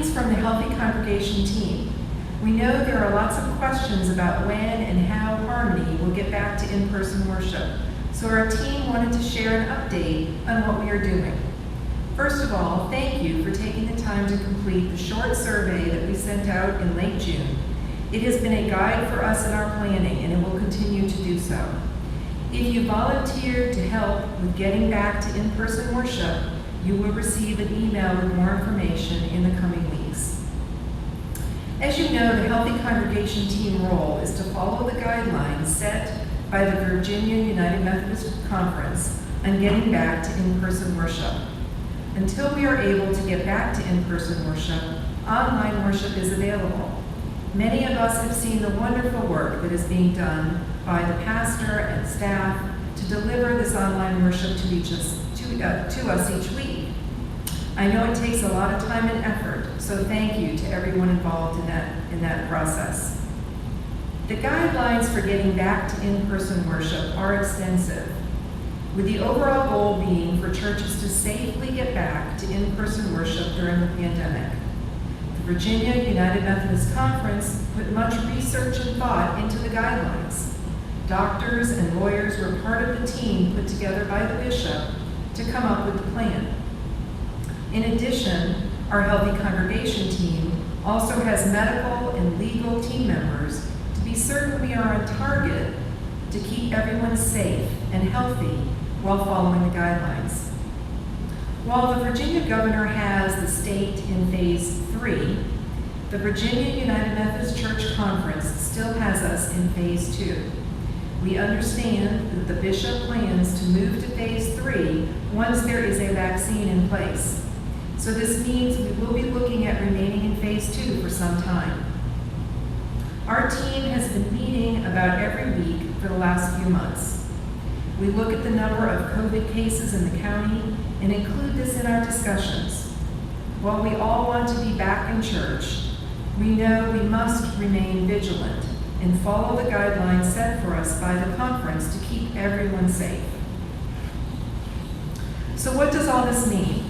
Greetings from the Healthy Congregation team. We know there are lots of questions about when and how Harmony will get back to in-person worship, so our team wanted to share an update on what we are doing. First of all, thank you for taking the time to complete the short survey that we sent out in late June. It has been a guide for us in our planning, and it will continue to do so. If you volunteered to help with getting back to in-person worship, you will receive an email with more information in the coming weeks. As you know, the Healthy Congregation team role is to follow the guidelines set by the Virginia United Methodist Conference on getting back to in-person worship. Until we are able to get back to in-person worship, online worship is available. Many of us have seen the wonderful work that is being done by the pastor and staff to deliver this online worship to us each week. I know it takes a lot of time and effort, so thank you to everyone involved in that process. The guidelines for getting back to in-person worship are extensive, with the overall goal being for churches to safely get back to in-person worship during the pandemic. The Virginia United Methodist Conference put much research and thought into the guidelines. Doctors and lawyers were part of the team put together by the bishop to come up with the plan. In addition, our Healthy Congregation team also has medical and legal team members to be certain we are on target to keep everyone safe and healthy while following the guidelines. While the Virginia governor has the state in phase 3, the Virginia United Methodist Church Conference still has us in phase 2. We understand that the bishop plans to move to phase 3 once there is a vaccine in place. So this means we will be looking at remaining in phase 2 for some time. Our team has been meeting about every week for the last few months. We look at the number of COVID cases in the county and include this in our discussions. While we all want to be back in church, we know we must remain vigilant and follow the guidelines set for us by the conference to keep everyone safe. So what does all this mean?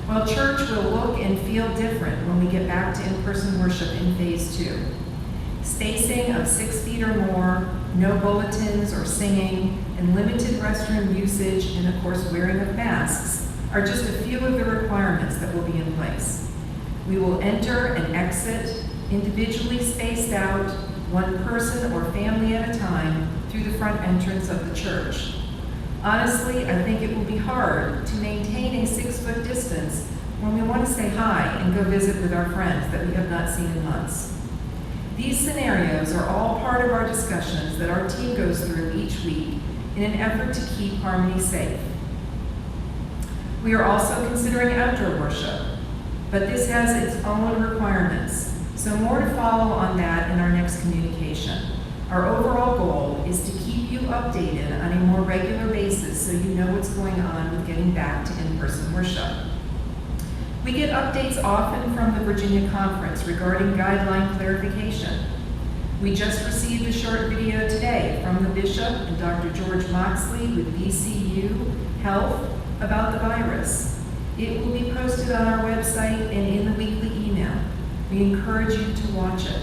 Well, church will look and feel different when we get back to in-person worship in phase 2. Spacing of 6 feet or more, no bulletins or singing, and limited restroom usage, and of course wearing of masks, are just a few of the requirements that will be in place. We will enter and exit individually spaced out, one person or family at a time, through the front entrance of the church. Honestly, I think it will be hard to maintain a 6-foot distance when we want to say hi and go visit with our friends that we have not seen in months. These scenarios are all part of our discussions that our team goes through each week in an effort to keep Harmony safe. We are also considering outdoor worship, but this has its own requirements, so more to follow on that in our next communication. Our overall goal is to keep you updated on a more regular basis so you know what's going on with getting back to in-person worship. We get updates often from the Virginia Conference regarding guideline clarification. We just received a short video today from the bishop and Dr. George Moxley with VCU Health about the virus. It will be posted on our website and in the weekly email. We encourage you to watch it.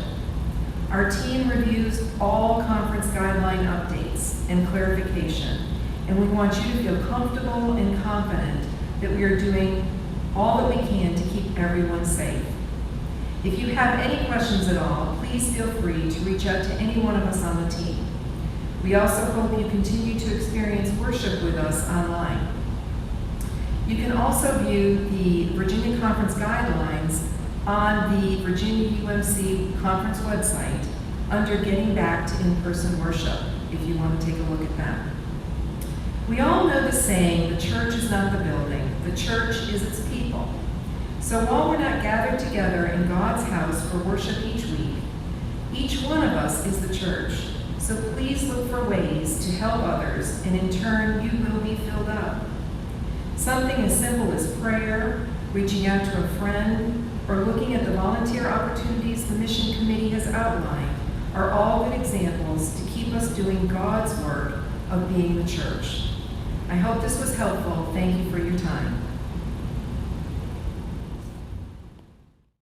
Our team reviews all conference guideline updates and clarification, and we want you to feel comfortable and confident that we are doing all that we can to keep everyone safe. If you have any questions at all, please feel free to reach out to any one of us on the team. We also hope you continue to experience worship with us online. You can also view the Virginia Conference guidelines on the Virginia UMC Conference website under Getting Back to In-Person Worship, if you want to take a look at that. We all know the saying, the church is not the building, the church is its people. So while we're not gathered together in God's house for worship each week, each one of us is the church. So please look for ways to help others, and in turn, you will be filled up. Something as simple as prayer, reaching out to a friend, or looking at the volunteer opportunities the mission committee has outlined are all good examples to keep us doing God's work of being the church. I hope this was helpful. Thank you for your time.